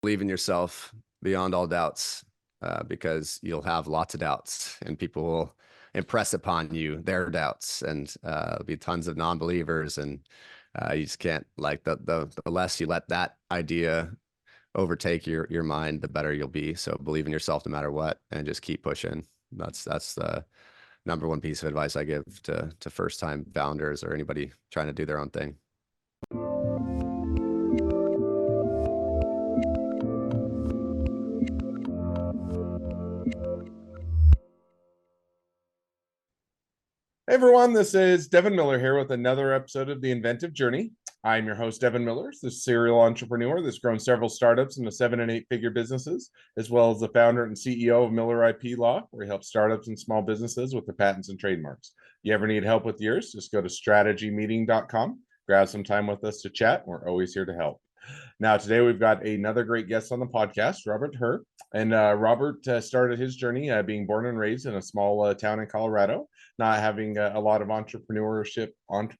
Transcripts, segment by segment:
believe in yourself beyond all doubts, because you'll have lots of doubts and people will impress upon you their doubts, and there'll be tons of non-believers, and you just can't, like, the less you let that idea overtake your mind, the better you'll be. So believe in yourself no matter what, and just keep pushing. That's the number one piece of advice I give to first time founders or anybody trying to do their own thing. Hey everyone, this is Devin Miller here with another episode of The Inventive Journey. I'm your host, Devin Miller, the serial entrepreneur that's grown several startups into 7 and 8-figure businesses, as well as the founder and CEO of Miller IP Law, where he helps startups and small businesses with their patents and trademarks. You ever need help with yours, just go to strategymeeting.com, grab some time with us to chat. We're always here to help. Now, today we've got another great guest on the podcast, Robert Herr. And Robert started his journey being born and raised in a small town in Colorado, not having a lot of entrepreneurship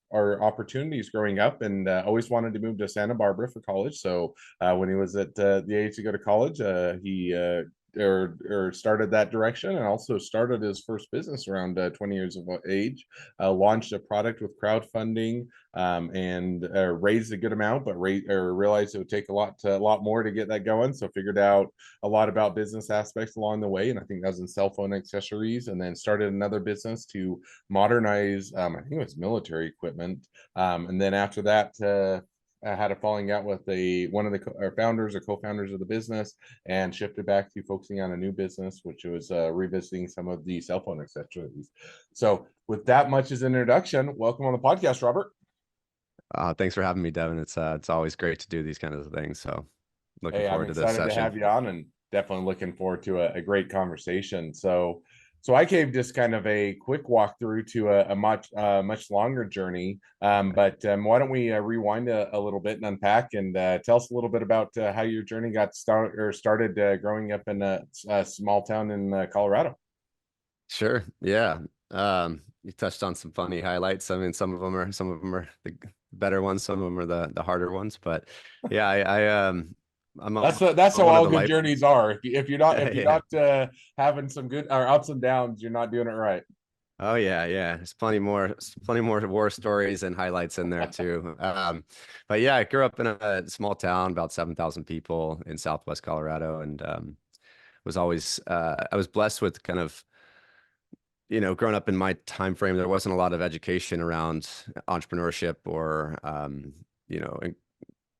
or opportunities growing up, and always wanted to move to Santa Barbara for college. So when he was at the age to go to college, he started that direction, and also started his first business around 20 years of age. Launched a product with crowdfunding, and raised a good amount, but realized it would take a lot more to get that going. So figured out a lot about business aspects along the way, and I think that was in cell phone accessories. And then started another business to modernize, I think it was military equipment. And then after that, I had a falling out with one of the founders or co-founders of the business, and shifted back to focusing on a new business, which was revisiting some of the cell phone accessories. So with that much as an introduction, welcome on the podcast, Robert. Thanks for having me, Devin. It's always great to do these kinds of things. So looking Hey, I'm forward to this excited to session. have you on, and definitely looking forward to a great conversation. So I gave just kind of a quick walkthrough to a much longer journey. But why don't we rewind a little bit and unpack, and tell us a little bit about how your journey got started growing up in a small town in Colorado. Sure. Yeah. You touched on some funny highlights. I mean, some of them are the better ones, some of them are the harder ones. But yeah, That's I'm how one of all the good life. journeys are. If you're not Yeah. having some good or ups and downs, you're not doing it right. Oh yeah, yeah. There's plenty more war stories and highlights in there too. But yeah, I grew up in a small town, about 7,000 people in Southwest Colorado, and was always I was blessed with kind of, growing up in my time frame. There wasn't a lot of education around entrepreneurship or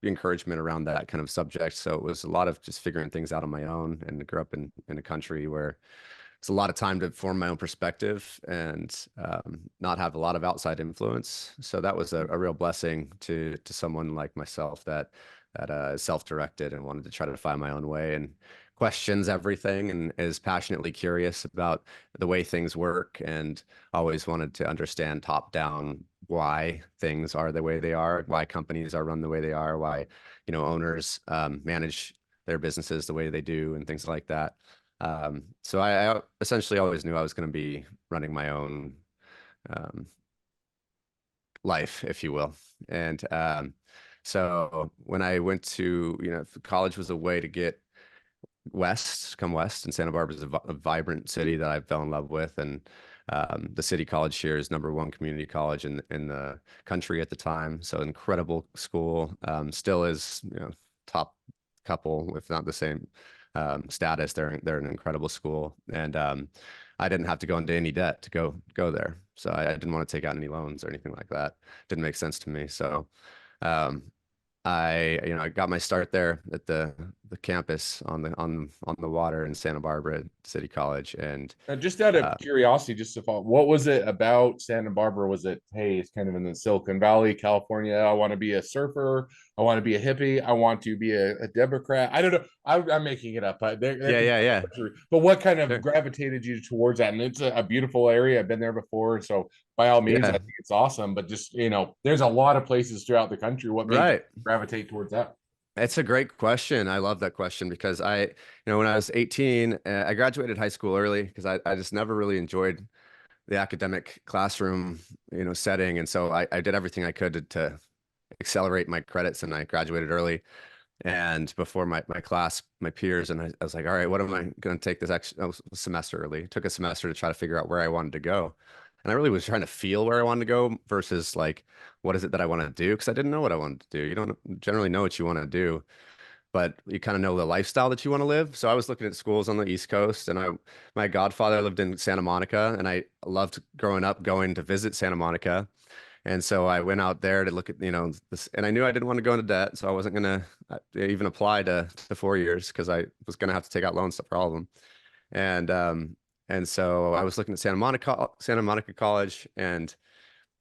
encouragement around that kind of subject. So it was a lot of just figuring things out on my own, and I grew up in a country where it's a lot of time to form my own perspective and not have a lot of outside influence. So that was a real blessing to someone like myself that is self-directed and wanted to try to find my own way and questions everything and is passionately curious about the way things work, and always wanted to understand top down why things are the way they are, why companies are run the way they are, why owners manage their businesses the way they do, and things like that. So I essentially always knew I was going to be running my own um, life, if you will. And so when I went to, college was a way to get come west, and Santa Barbara is a vibrant city that I fell in love with. And the city college here is number one community college in the country at the time. So incredible school, still is, top couple, if not the same status. They're an incredible school, and I didn't have to go into any debt to go there. So I didn't want to take out any loans or anything like that. Didn't make sense to me. So um, I got my start there at the campus on the water in Santa Barbara City College, and Just out of uh, curiosity, just to follow, what was it about Santa Barbara? Was it, hey, it's kind of in the Silicon Valley, California. I want to be a surfer. I want to be a hippie. I want to be a Democrat. I don't know. I'm making it up. There yeah, could be yeah, yeah, but what kind of sure, gravitated you towards that? And it's a beautiful area. I've been there before. So by all means, I yeah, think it's awesome. But just, there's a lot of places throughout the country. What made you right. gravitate towards that? It's a great question. I love that question because when I was 18, I graduated high school early because I just never really enjoyed the academic classroom, setting. And so I did everything I could to accelerate my credits, and I graduated early. and before my class, my peers, and I was like, all right, what am I going to take this semester early? Took a semester to try to figure out where I wanted to go. And I really was trying to feel where I wanted to go versus like, what is it that I want to do? Because I didn't know what I wanted to do. You don't generally know what you want to do, but you kind of know the lifestyle that you want to live. So I was looking at schools on the East Coast, and my godfather lived in Santa Monica, and I loved growing up going to visit Santa Monica. And so I went out there to look at, this, and I knew I didn't want to go into debt, so I wasn't gonna even apply to 4 years because I was gonna have to take out loans for all of them. And and so I was looking at Santa Monica College, and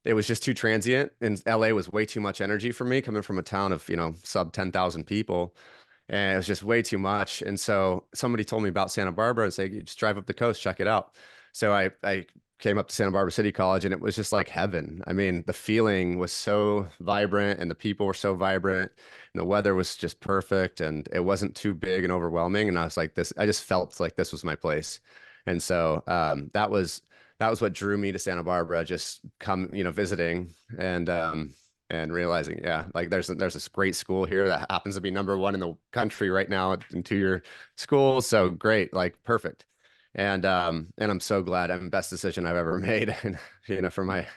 it was just too transient. And LA was way too much energy for me coming from a town of, sub 10,000 people. And it was just way too much. And so somebody told me about Santa Barbara and say, just drive up the coast, check it out. So I came up to Santa Barbara City College, and it was just like heaven. I mean, the feeling was so vibrant and the people were so vibrant and the weather was just perfect and it wasn't too big and overwhelming. And I was like, I just felt like this was my place. And so that was what drew me to Santa Barbara, just visiting and realizing, yeah, like there's this great school here that happens to be number one in the country right now in 2-year schools. So great, like perfect. And I'm so glad. I'm the best decision I've ever made, and for my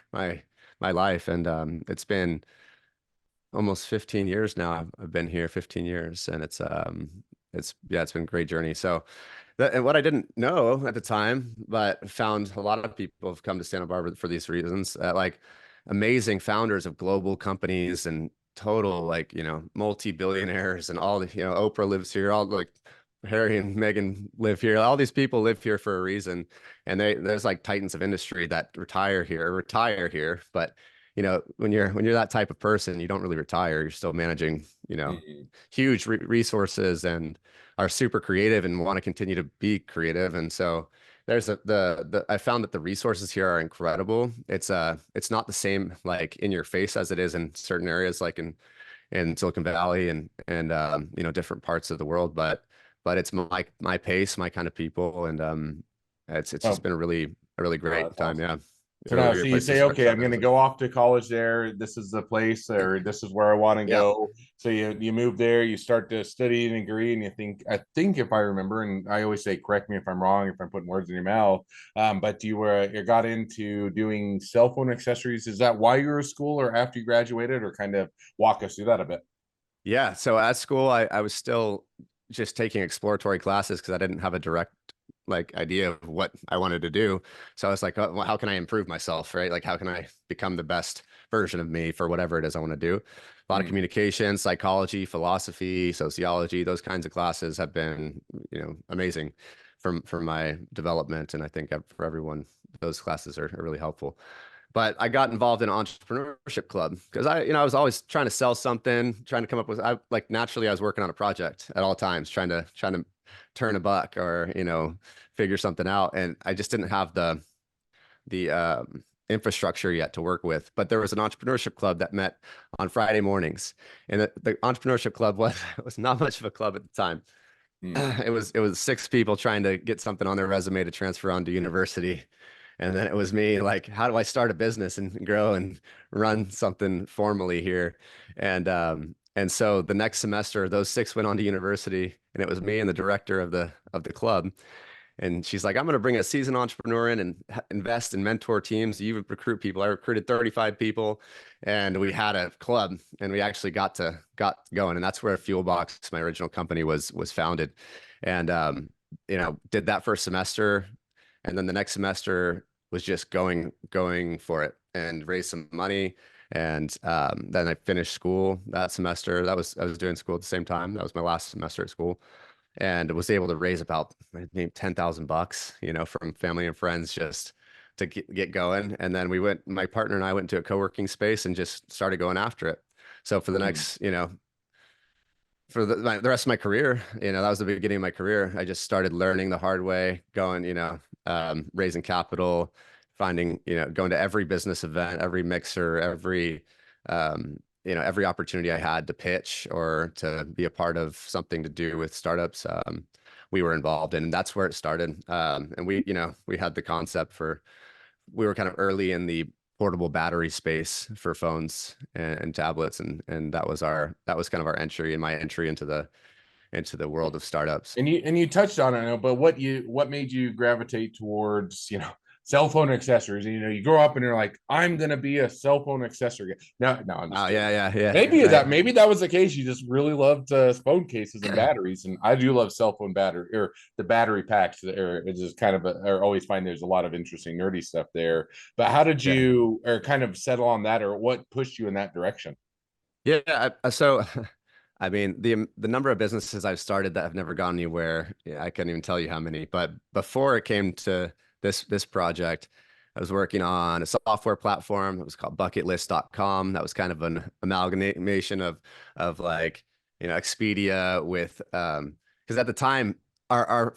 life. And it's been almost 15 years now. I've been here 15 years, and it's yeah, it's been a great journey. So and what I didn't know at the time, but found a lot of people have come to Santa Barbara for these reasons, like amazing founders of global companies and total like, multi-billionaires and all the, Oprah lives here, all like Harry and Meghan live here. All these people live here for a reason. And there's like titans of industry that retire here. But when you're that type of person, you don't really retire. You're still managing, Mhm. huge resources and are super creative and want to continue to be creative. And so there's I found that the resources here are incredible. It's not the same like in your face as it is in certain areas like in Silicon Valley and different parts of the world, but it's my pace, my kind of people, and it's just Oh, been a really oh, great that's time. awesome. Yeah, So a really now, so great you place to say, okay, start I'm going to business. go off to college there. This is the place, or this is where I want to Yep. go. So you move there, you start to study and agree, and I think if I remember, and I always say, correct me if I'm wrong, if I'm putting words in your mouth. But you got into doing cell phone accessories. Is that while you were in school, or after you graduated, or kind of walk us through that a bit? Yeah. So at school, I was still just taking exploratory classes because I didn't have a direct like idea of what I wanted to do. So I was like, oh, well, how can I improve myself, right? Like, how can I become the best version of me for whatever it is I want to do? A lot of Mm, communication, psychology, philosophy, sociology, those kinds of classes have been, amazing from my development. And I think for everyone, those classes are really helpful. But I got involved in an entrepreneurship club because I was always trying to sell something, trying to come up with, I like naturally I was working on a project at all times, trying to turn a buck or, figure something out. And I just didn't have the infrastructure yet to work with. But there was an entrepreneurship club that met on Friday mornings. And the entrepreneurship club was not much of a club at the time. mm. It was 6 people trying to get something on their resume to transfer on to university. And then it was me like, how do I start a business and grow and run something formally here? And so the next semester, those 6 went on to university, and it was me and the director of the club. And she's like, I'm going to bring a seasoned entrepreneur in and invest and mentor teams. You recruit people. I recruited 35 people, and we had a club, and we actually got going. And that's where Fuelbox, my original company, was founded. And did that first semester, and then the next semester was just going for it and raise some money. And then I finished school that semester. I was doing school at the same time. That was my last semester at school, and was able to raise about maybe $10,000, from family and friends just to get going. And then my partner and I went to a co-working space and just started going after it. So for the Mm. next, for the rest of my career, that was the beginning of my career. I just started learning the hard way, going, raising capital, finding, going to every business event, every mixer, every opportunity I had to pitch or to be a part of something to do with startups. We were involved in, and that's where it started. And we had the concept we were kind of early in the portable battery space for phones and tablets, and that was kind of our entry and my entry into the world of startups. And you touched on it, I know, but what made you gravitate towards, cell phone accessories? You grow up and you're like, I'm gonna be a cell phone accessory guy. No, I'm just Oh kidding. yeah, Maybe right. maybe that was the case. You just really loved phone cases and batteries, and I do love cell phone battery or the battery packs. Or it's just kind of I always find there's a lot of interesting nerdy stuff there. But how did Yeah. you or kind of settle on that, or what pushed you in that direction? Yeah, so I mean, the number of businesses I've started that have never gone anywhere, yeah, I couldn't even tell you how many. But before it came to this project, I was working on a software platform. It was called bucketlist.com. That was kind of an amalgamation of like, Expedia with because at the time our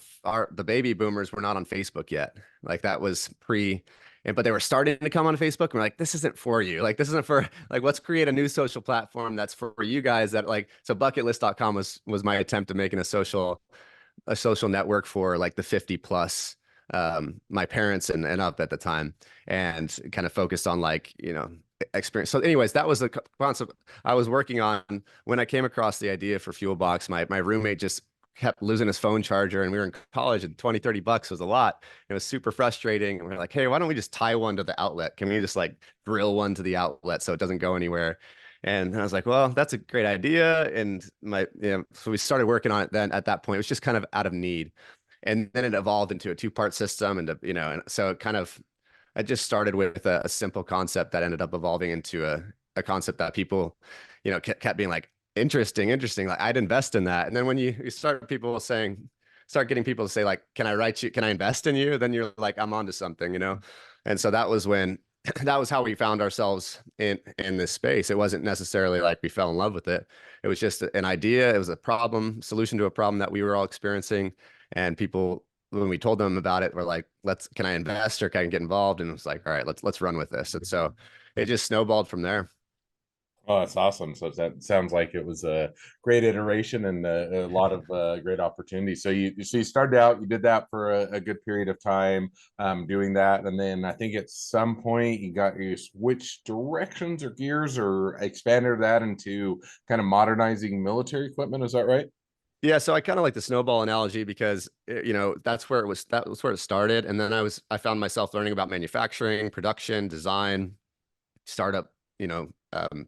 the baby boomers were not on Facebook yet. Like that was pre but they were starting to come on Facebook. And we're like, this isn't for you. Like, this isn't for like, let's create a new social platform that's for you guys that like, so bucketlist.com was my attempt at making a social network for like the 50 plus, my parents and up at the time, and kind of focused on like, experience. So anyways, that was the concept I was working on when I came across the idea for Fuelbox. My roommate just kept losing his phone charger, and we were in college, and 20-30 bucks was a lot. It was super frustrating. And we are like, hey, why don't we just tie one to the outlet? Can we just like drill one to the outlet so it doesn't go anywhere? And I was like, well, that's a great idea. And so we started working on it then at that point. It was just kind of out of need. And then it evolved into a two-part system. And so it kind of, I just started with a simple concept that ended up evolving into a concept that people, kept being like, interesting. Like I'd invest in that. And then when you start getting people to say like, can I invest in you? Then you're like, I'm onto something. And so that was when, that was how we found ourselves in this space. It wasn't necessarily like we fell in love with it. It was just an idea. It was a solution to a problem that we were all experiencing. And people, when we told them about it, were like, can I invest or can I get involved? And it was like, all right, let's run with this. And so it just snowballed from there. Oh, that's awesome. So that sounds like it was a great iteration and a lot of great opportunities. So you started out, you did that for a good period of time, doing that, and then I think at some point you switched directions or gears or expanded that into kind of modernizing military equipment. Is that right? Yeah, so I kind of like the snowball analogy because that was where it started, and then I found myself learning about manufacturing, production, design, startup,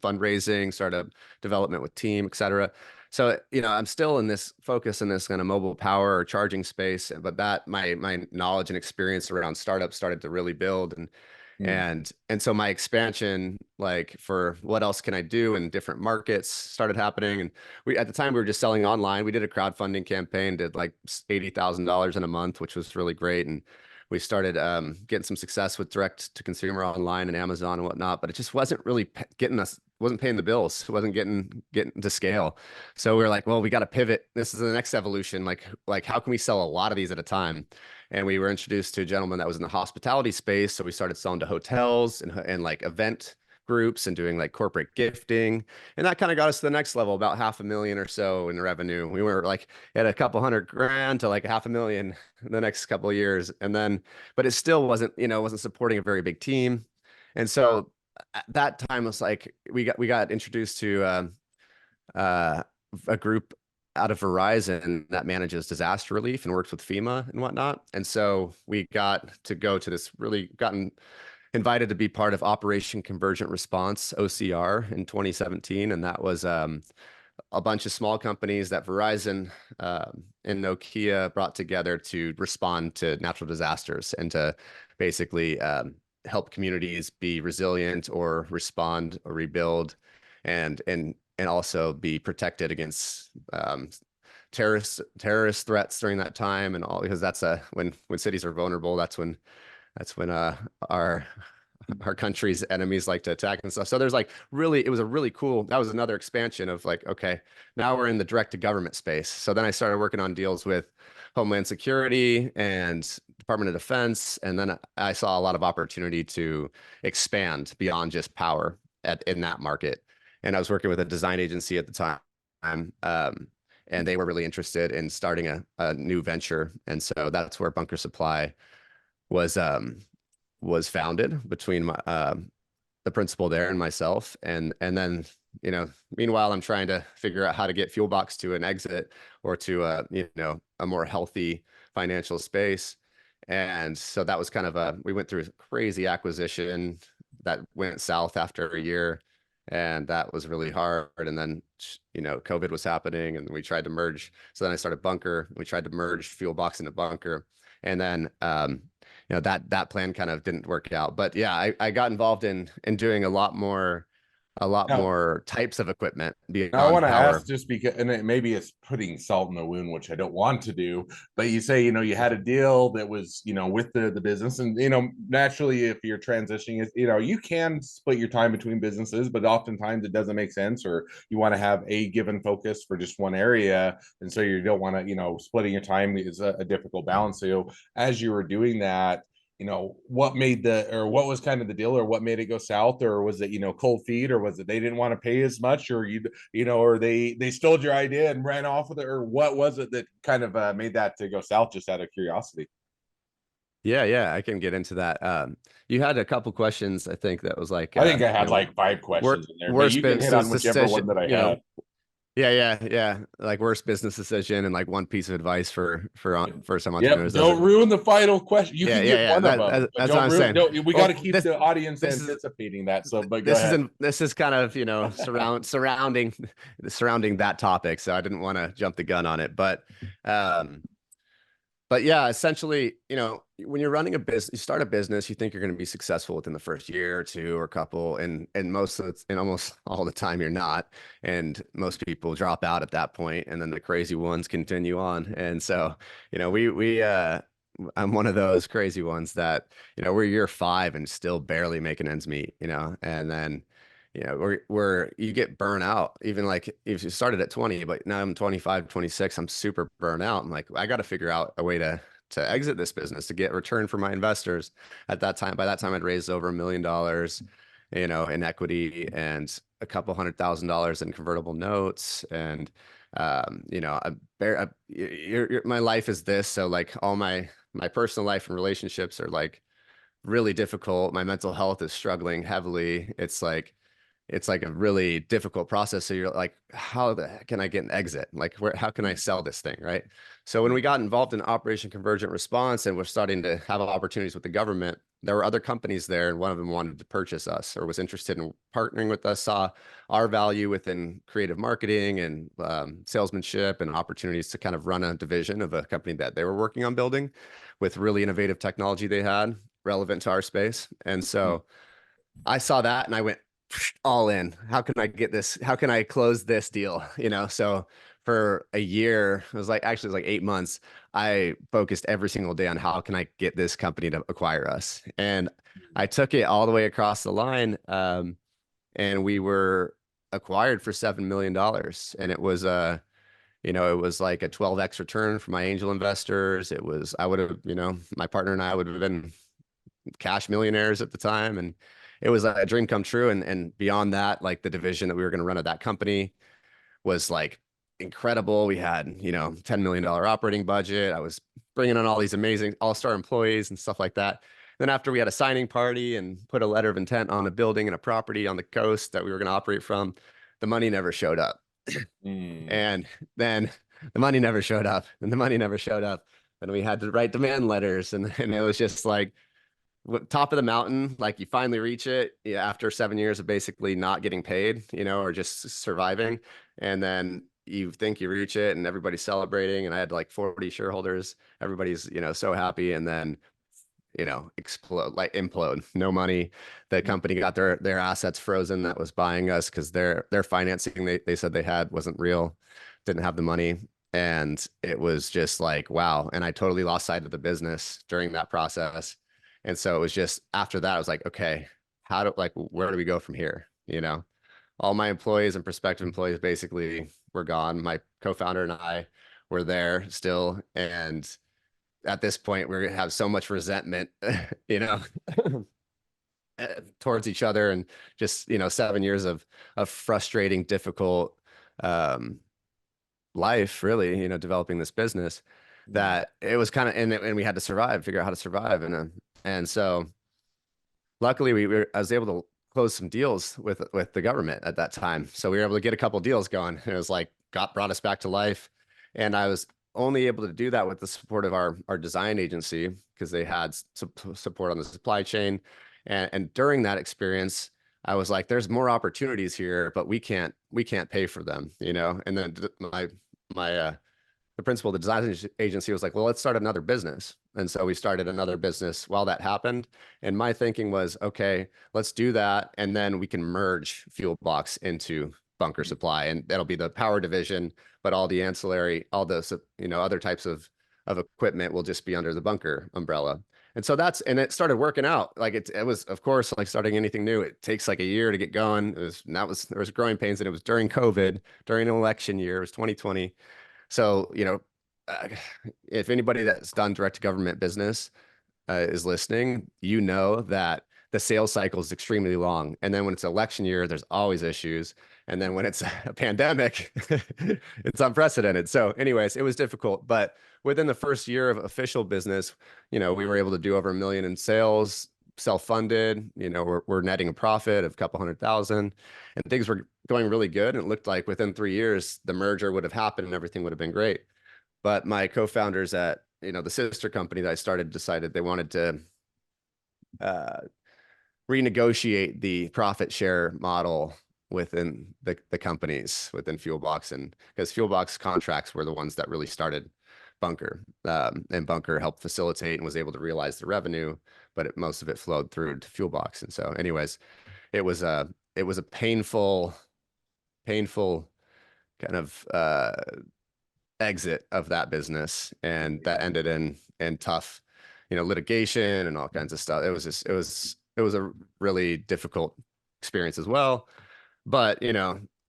fundraising, startup development with team, et cetera. So, I'm still in this focus in this kind of mobile power or charging space, but that my knowledge and experience around startups started to really build, Hmm. and so my expansion, like for what else can I do in different markets, started happening. And we at the time we were just selling online. We did a crowdfunding campaign, did like $80,000 in a month, which was really great. And we started getting some success with direct to consumer online and Amazon and whatnot, but it just wasn't really wasn't paying the bills. It wasn't getting to scale. So we were like, well, we got to pivot. This is the next evolution. Like how can we sell a lot of these at a time? And we were introduced to a gentleman that was in the hospitality space. So we started selling to hotels and like event groups and doing like corporate gifting. And that kind of got us to the next level, about 500,000 or so in revenue. We were like at a couple hundred grand to like 500,000 in the next couple of years. And then, but it still wasn't supporting a very big team. And so at that time was like, we got introduced to uh, a group out of Verizon that manages disaster relief and works with FEMA and whatnot. And so we got to go to this gotten invited to be part of Operation Convergent Response, OCR, in 2017. And that was a bunch of small companies that Verizon and Nokia brought together to respond to natural disasters and to basically help communities be resilient or respond or rebuild and also be protected against terrorist threats during that time and all because that's when cities are vulnerable, that's when our country's enemies like to attack and stuff. So it was a really cool, that was another expansion of like, okay, now we're in the direct to government space. So then I started working on deals with Homeland Security and Department of Defense. And then I saw a lot of opportunity to expand beyond just power in that market. And I was working with a design agency at the time. And they were really interested in starting a new venture. And so that's where Bunker Supply was was founded between the principal there and myself. And then, meanwhile, I'm trying to figure out how to get Fuelbox to an exit or to a more healthy financial space. And so that was kind of we went through a crazy acquisition that went south after a year, and that was really hard. And then, COVID was happening, and we tried to merge. So then I started Bunker. We tried to merge Fuelbox into Bunker, and then that plan kind of didn't work out. But yeah, I got involved in doing a lot Now, more types of equipment Now I beyond want to power. ask just because, and maybe it's putting salt in the wound, which I don't want to do, but you say, you had a deal that was, with the business, and, naturally, if you're transitioning, you can split your time between businesses, but oftentimes it doesn't make sense, or you want to have a given focus for just one area. And so you don't want to, splitting your time is a difficult balance. So as you were doing that, what made or what was kind of the deal, or what made it go south, or was it, cold feet, or was it they didn't want to pay as much, or or they stole your idea and ran off with it, or what was it that kind of made that to go south, just out of curiosity? Yeah, I can get into that. You had a couple questions, I think, that was like, I think I had like five questions in there, but worst you can hit on business whichever one decision, that I had. yeah, like worst business decision and like one piece of advice for some Yep. entrepreneurs. Those Don't are, ruin the final question. You yeah, can yeah, get yeah. one of them, but That's what don't I'm ruin. saying. No, we got to Well, keep the audience this is anticipating that. So, but go ahead. this is kind of surrounding that topic. So I didn't want to jump the gun on it, um, but yeah, essentially, when you're running a business, you start a business, you think you're going to be successful within the first year or two or couple, and almost all the time you're not, and most people drop out at that point, and then the crazy ones continue on. And so, we I'm one of those crazy ones that, we're year 5 and still barely making ends meet, and then where you get burnt out, even like if you started at 20, but now I'm 25, 26, I'm super burnt out. I'm like, I got to figure out a way to exit this business to get return for my investors. By that time, I'd raised over $1 million, in equity and a couple $100,000 in convertible notes. And, my life is this. So like all my personal life and relationships are like really difficult. My mental health is struggling heavily. It's like a really difficult process. So you're like, how the heck can I get an exit? Like, how can I sell this thing? Right. So when we got involved in Operation Convergent Response and we're starting to have opportunities with the government, there were other companies there, and one of them wanted to purchase us or was interested in partnering with us, saw our value within creative marketing and salesmanship and opportunities to kind of run a division of a company that they were working on building with really innovative technology they had relevant to our space. And so I saw that and I went all in. How can I get this? How can I close this deal? So for a year, it was like 8 months. I focused every single day on how can I get this company to acquire us. And I took it all the way across the line. And we were acquired for $7 million. And it was like a 12x return for my angel investors. I would have, my partner and I would have been cash millionaires at the time. And it was a dream come true. And beyond that, like the division that we were going to run at that company was like incredible. We had, $10 million operating budget. I was bringing on all these amazing all-star employees and stuff like that. Then after we had a signing party and put a letter of intent on a building and a property on the coast that we were going to operate from, the money never showed up. Mm. And then the money never showed up, and the money never showed up. And we had to write demand letters, and it was just like top of the mountain, like you finally reach it, yeah, after 7 years of basically not getting paid, or just surviving. And then you think you reach it and everybody's celebrating. And I had like 40 shareholders. Everybody's, so happy. And then, explode, like implode, no money. The company got their assets frozen that was buying us because their financing they said they had wasn't real, didn't have the money. And it was just like, wow. And I totally lost sight of the business during that process. And so it was just after that, I was like, okay, where do we go from here? All my employees and prospective employees basically were gone. My co-founder and I were there still. And at this point, we're going to have so much resentment, you know, towards each other, and just, 7 years of frustrating, difficult, um, life, really, developing this business, that it was kind of, and we had to figure out how to survive. And so luckily I was able to close some deals with the government at that time. So we were able to get a couple deals going. And it was like brought us back to life. And I was only able to do that with the support of our design agency because they had support on the supply chain. And during that experience, I was like, there's more opportunities here, but we can't pay for them, you know? And then my the principal of the design agency was like, well, let's start another business. And so we started another business while that happened. And my thinking was, okay, let's do that. And then we can merge Fuel Box into Bunker Supply. And that'll be the power division, but all the ancillary, all the, other types of equipment will just be under the Bunker umbrella. And so and it started working out. Like it was, of course, like starting anything new, it takes like a year to get going. There was growing pains, and it was during COVID, during an election year. It was 2020. So, uh, if anybody that's done direct to government business is listening, you know that the sales cycle is extremely long. And then when it's election year, there's always issues. And then when it's a pandemic, it's unprecedented. So, anyways, it was difficult. But within the first year of official business, we were able to do over $1 million in sales, self-funded. We're netting a profit of a couple 100,000, and things were going really good. And it looked like within 3 years, the merger would have happened and everything would have been great. But my co-founders at, the sister company that I started decided they wanted to uh, renegotiate the profit share model within the companies within Fuelbox. And because Fuelbox contracts were the ones that really started Bunker, and Bunker helped facilitate and was able to realize the revenue, but most of it flowed through to Fuelbox. And so anyways, it was a painful kind of exit of that business, and that ended in tough, litigation and all kinds of stuff. It was a really difficult experience as well. But,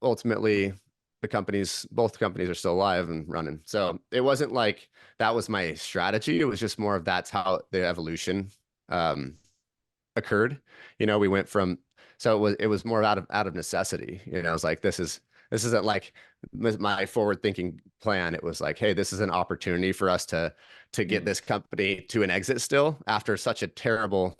ultimately both companies are still alive and running. So it wasn't like that was my strategy. It was just more of that's how the evolution um, occurred. We went from, so it was more out of necessity. I was like, this isn't like my forward thinking plan. It was like, hey, this is an opportunity for us to get this company to an exit still after such a terrible,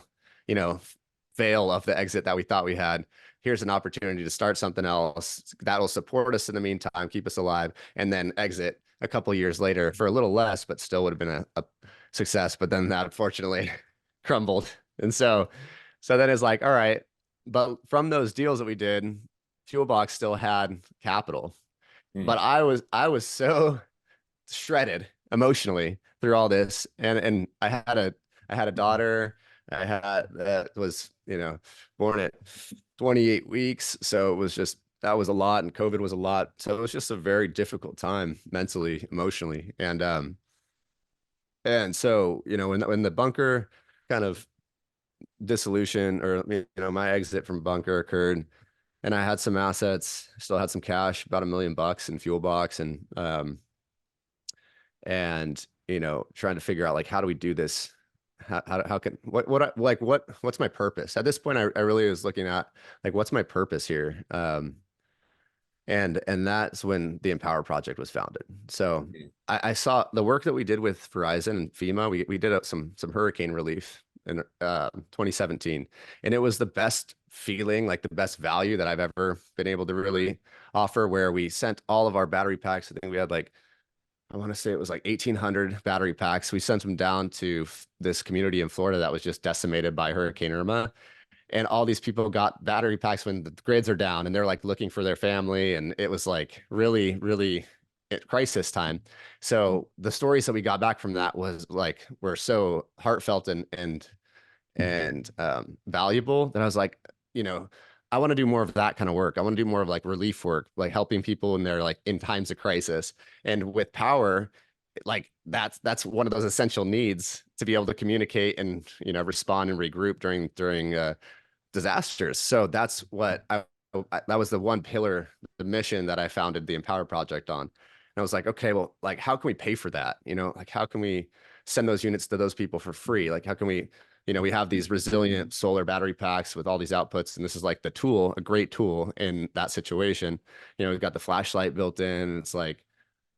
fail of the exit that we thought we had. Here's an opportunity to start something else that'll support us in the meantime, keep us alive, and then exit a couple years later for a little less, but still would have been a success. But then that unfortunately crumbled. And so then it's like, all right, but from those deals that we did, Fuelbox still had capital. But I was so shredded emotionally through all this. And I had a daughter that was, born at 28 weeks. So it was just, that was a lot, and COVID was a lot. So it was just a very difficult time mentally, emotionally. And so, when the Bunker kind of dissolution, or, my exit from Bunker occurred, and I had some assets, still had some cash, about $1 million in Fuelbox, and trying to figure out, like, how do we do this? How can what's my purpose at this point? I really was looking at, like, what's my purpose here? And that's when the Empower Project was founded. So I saw the work that we did with Verizon and FEMA. We did some hurricane relief in 2017, and it was the best feeling, like the best value that I've ever been able to really offer, where we sent all of our battery packs. I think we had, like, I want to say it was like 1,800 battery packs. We sent them down to this community in Florida that was just decimated by Hurricane Irma. And all these people got battery packs when the grids are down, and they're like looking for their family. And it was like really, really at crisis time. So the stories that we got back from that were so heartfelt and valuable that I was like, I want to do more of that kind of work. I want to do more of, like, relief work, like helping people in their, like, in times of crisis. And with power, like, that's one of those essential needs, to be able to communicate and, respond and regroup during disasters. So that's what that was the one pillar, the mission that I founded the Empower Project on. And I was like, okay, well, like, how can we pay for that? Like, how can we send those units to those people for free? Like, how can we, we have these resilient solar battery packs with all these outputs, and this is like the tool, a great tool in that situation. We've got the flashlight built in. It's like,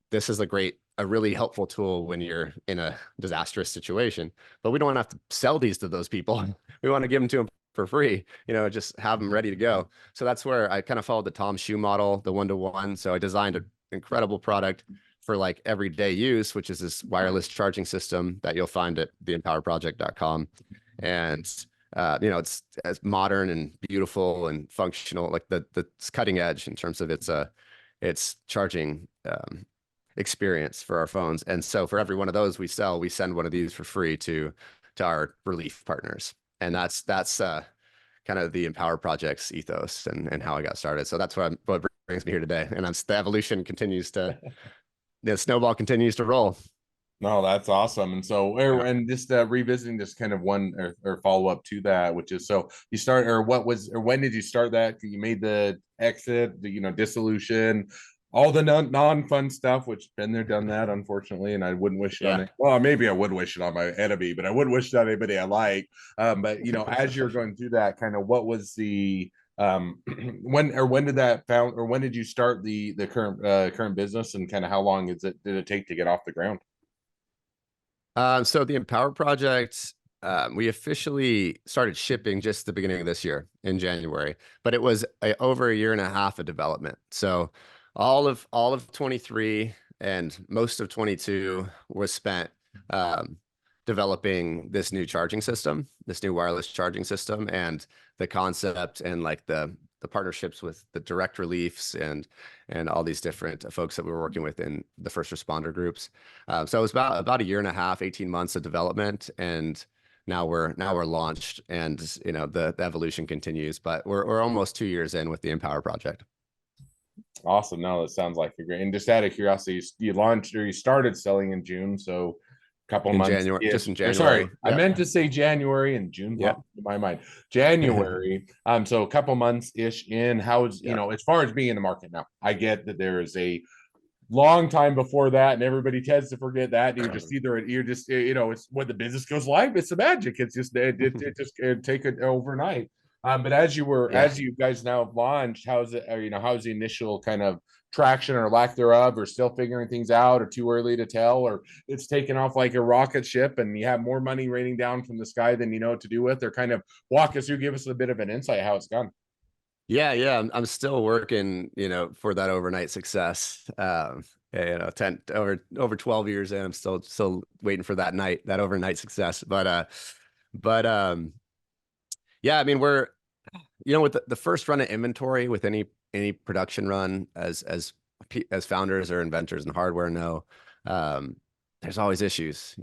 this is a really helpful tool when you're in a disastrous situation, but we don't want to have to sell these to those people. We want to give them to them for free, just have them ready to go. So that's where I kind of followed the Tom Shoe model, the one-to-one. So I designed an incredible product for like everyday use, which is this wireless charging system that you'll find at theempowerproject.com. And it's as modern and beautiful and functional, like the cutting edge in terms of its charging experience for our phones. And so for every one of those we send one of these for free to our relief partners. And that's kind of the Empower Project's ethos and how I got started. So that's what brings me here today. And the evolution continues the snowball continues to roll. No, that's awesome. And so, Yeah. and just revisiting this kind of one or follow up to that, which is, so you start, or when did you start that? You made the exit, dissolution, all the non fun stuff, which been there, done that, unfortunately. And I wouldn't wish it on Yeah. it. Well, maybe I would wish it on my enemy, but I wouldn't wish it on anybody I like. But as you're going through that, kind of what was the when did that found, or when did you start the current business, and kind of how long did it take to get off the ground? So the Empower Project, we officially started shipping just the beginning of this year in January, but it was over a year and a half of development. So all of 23 and most of 22 was spent um, developing this new charging system, this new wireless charging system, and the concept and like the partnerships with the direct reliefs and all these different folks that we were working with in the first responder groups. So it was about a year and a half, 18 months of development, and now we're launched, and the evolution continues. But we're almost 2 years in with the Empower Project. Awesome. No, that sounds like a great. And just out of curiosity, you launched, or you started selling in June, so a couple In months January, just ish. in Or sorry, January. I Yep. meant to say January, and June Yep. popped into my mind. January. So a couple months ish in. How's Yep. as far as being in the market now? I get that there is a long time before that, and everybody tends to forget that. It's when the business goes live, it's the magic. It's just it take it overnight. But Yeah. as you guys now have launched, how's it? Or, how's the initial kind of traction or lack thereof, or still figuring things out, or too early to tell, or it's taken off like a rocket ship and you have more money raining down from the sky than you know what to do with? Or kind of walk us through, give us a bit of an insight how it's gone. Yeah. I'm still working, for that overnight success. 10 over 12 years in, I'm still waiting for that overnight success. But yeah, I mean, we're with the first run of inventory with any production run, as founders or inventors in hardware know, um, there's always issues.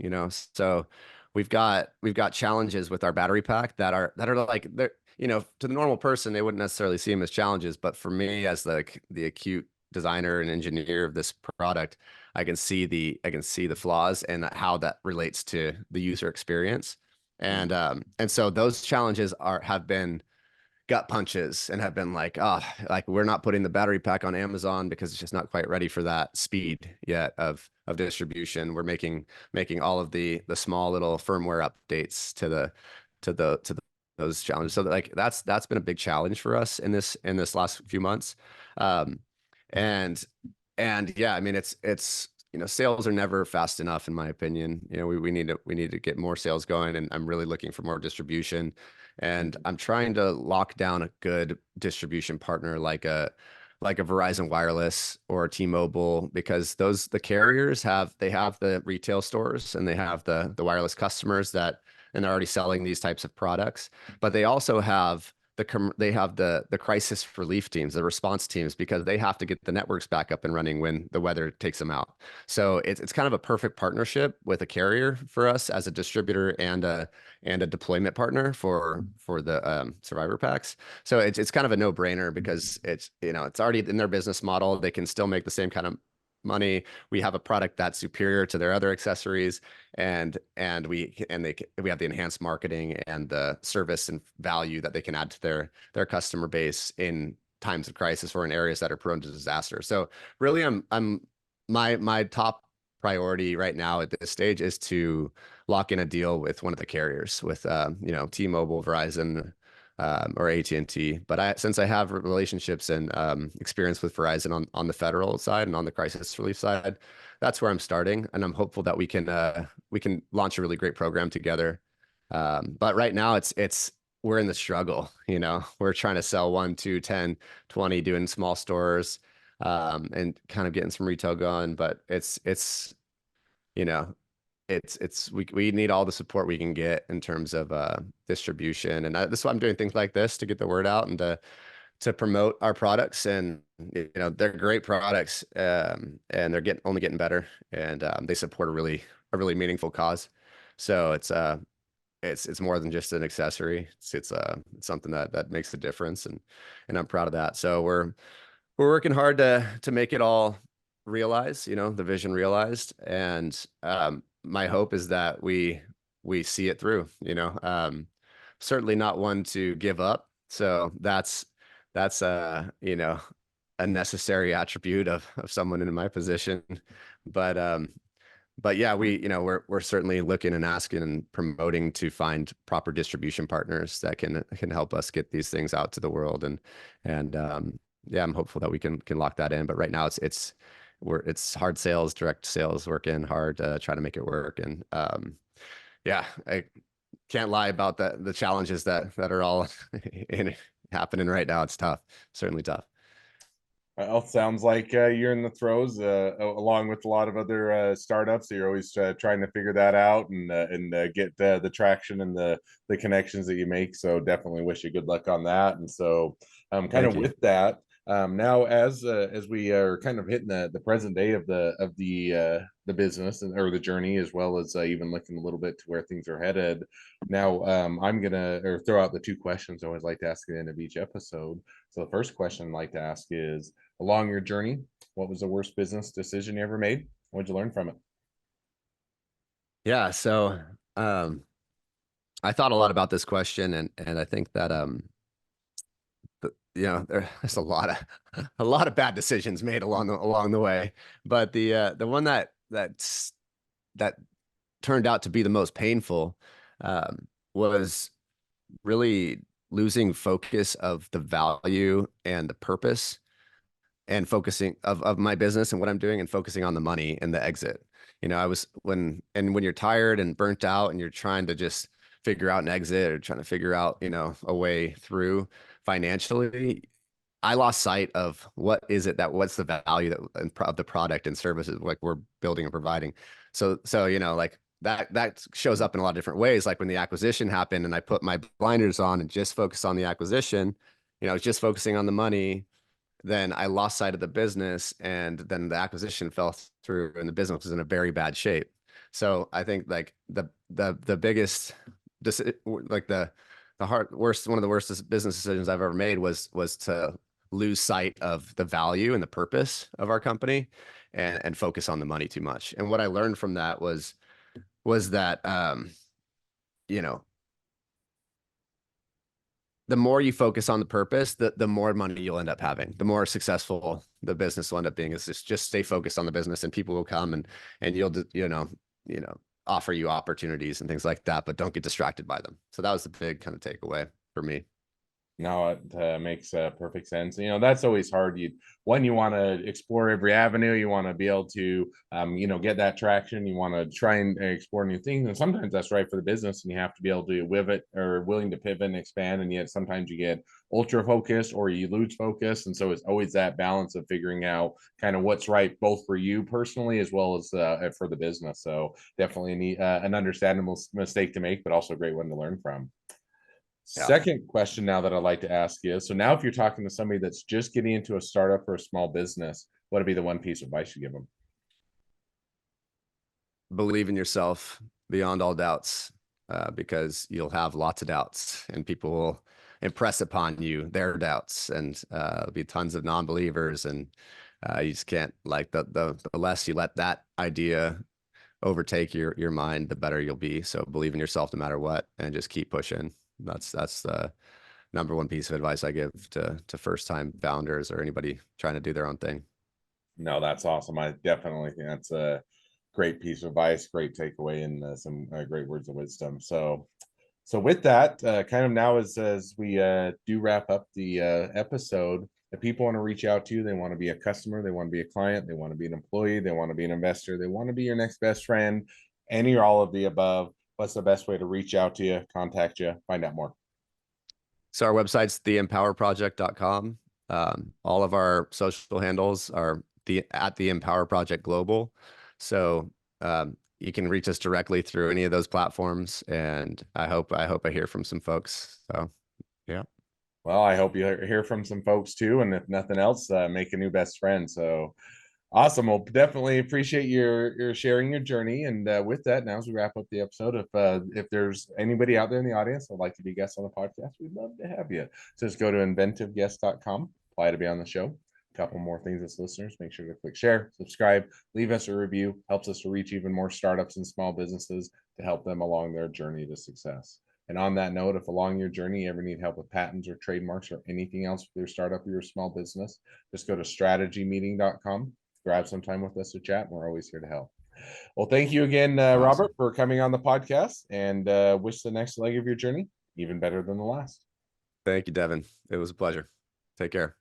So we've got challenges with our battery pack that are like they're to the normal person they wouldn't necessarily see them as challenges, but for me as the acute designer and engineer of this product, I can see the flaws and how that relates to the user experience. And so those challenges have been gut punches and have been like, like we're not putting the battery pack on Amazon because it's just not quite ready for that speed yet of distribution. We're making all of the small little firmware updates to those challenges. So like that's been a big challenge for us in this last few months. Um, and and yeah, I mean it's sales are never fast enough in my opinion. We need to get more sales going, and I'm really looking for more distribution. And I'm trying to lock down a good distribution partner like a Verizon Wireless or a T-Mobile, because the carriers have the retail stores and they have the wireless customers and they're already selling these types of products, but they also have the crisis relief teams, the response teams, because they have to get the networks back up and running when the weather takes them out. So it's kind of a perfect partnership with a carrier for us as a distributor and a deployment partner for the survivor packs. So it's kind of a no-brainer because it's already in their business model. They can still make the same kind of money. We have a product that's superior to their other accessories, and we have the enhanced marketing and the service and value that they can add to their customer base in times of crisis or in areas that are prone to disaster. So really, my top priority right now at this stage is to lock in a deal with one of the carriers, with T-Mobile, Verizon, or AT&T. But since I have relationships and experience with Verizon on the federal side and on the crisis relief side, that's where I'm starting, and I'm hopeful that we can launch a really great program together. But right now, we're in the struggle, we're trying to sell 1, 2, 10, 20, doing small stores, and kind of getting some retail going. But you know, we need all the support we can get in terms of distribution. And this is why I'm doing things like this to get the word out and to promote our products. And they're great products, and they're only getting better, and they support a really meaningful cause. So it's more than just an accessory. It's something that makes a difference, and I'm proud of that. So we're working hard to make it all realize, the vision realized. And my hope is that we see it through, certainly not one to give up. So that's a necessary attribute of someone in my position. But but yeah, we're certainly looking and asking and promoting to find proper distribution partners that can help us get these things out to the world. And yeah, I'm hopeful that we can lock that in. But right now it's hard sales, direct sales, working hard to try to make it work. And yeah, I can't lie about the challenges that are all happening right now. It's tough, certainly tough. Well, sounds like you're in the throes, along with a lot of other startups. So you're always trying to figure that out and get the traction and the connections that you make. So definitely wish you good luck on that. And so, kind Thank of you. with that, now as we are kind of hitting the present day of the business or the journey, as well as even looking a little bit to where things are headed. Now, I'm gonna throw out the two questions I always like to ask at the end of each episode. So the first question I'd like to ask is, along your journey, what was the worst business decision you ever made? What'd you learn from it? Yeah, so I thought a lot about this question, and I think that there's a lot of bad decisions made along the way. But the one that turned out to be the most painful was really losing focus of the value and the purpose, and focusing of my business and what I'm doing, and focusing on the money and the exit. I was when you're tired and burnt out and you're trying to just figure out an exit, or trying to figure out, a way through financially, I lost sight of what's the value of the product and services like we're building and providing. So like that shows up in a lot of different ways. Like when the acquisition happened and I put my blinders on and just focused on the acquisition, just focusing on the money, then I lost sight of the business, and then the acquisition fell through and the business was in a very bad shape. So I think like the biggest like the hard worst one of the worst business decisions I've ever made was to lose sight of the value and the purpose of our company, and focus on the money too much. And what I learned from that was that you know the more you focus on the purpose, the more money you'll end up having, the more successful the business will end up being. Is just stay focused on the business, and people will come and you'll offer you opportunities and things like that, but don't get distracted by them. So that was the big kind of takeaway for me. No, it makes perfect sense. That's always hard. You want to explore every avenue. You want to be able to, get that traction. You want to try and explore new things, and sometimes that's right for the business, and you have to be able to pivot or willing to pivot and expand. And yet sometimes you get ultra focused or you lose focus, and so it's always that balance of figuring out kind of what's right both for you personally as well as for the business. So definitely an understandable mistake to make, but also a great one to learn from. Yeah. Second question now that I'd like to ask you. So now if you're talking to somebody that's just getting into a startup or a small business, what would be the one piece of advice you give them? Believe in yourself beyond all doubts, because you'll have lots of doubts, and people will impress upon you their doubts, and there'll be tons of non-believers, and you just can't, like, the less you let that idea overtake your mind, the better you'll be. So believe in yourself no matter what, and just keep pushing. That's the number one piece of advice I give to first time founders or anybody trying to do their own thing. No, that's awesome. I definitely think that's a great piece of advice, great takeaway, and some great words of wisdom. So with that, kind of now as we do wrap up the episode, if people want to reach out to you, they want to be a customer, they want to be a client, they want to be an employee, they want to be an investor, they want to be your next best friend, any or all of the above. What's the best way to reach out to you, contact you, find out more? So our website's theempowerproject.com. All of our social handles are the Empower Project Global. So you can reach us directly through any of those platforms, and I hope I hear from some folks. So yeah. Well, I hope you hear from some folks too, and if nothing else, make a new best friend. So awesome. Well, definitely appreciate your sharing your journey. And with that, now as we wrap up the episode, if there's anybody out there in the audience that'd like to be guests on the podcast, we'd love to have you. So just go to inventiveguest.com, apply to be on the show. A couple more things as listeners, make sure to click share, subscribe, leave us a review. Helps us to reach even more startups and small businesses to help them along their journey to success. And on that note, if along your journey you ever need help with patents or trademarks or anything else with your startup or your small business, just go to strategymeeting.com, grab some time with us to chat, and we're always here to help. Well, thank you again, Awesome. Robert, for coming on the podcast, and wish the next leg of your journey even better than the last. Thank you, Devin. It was a pleasure. Take care.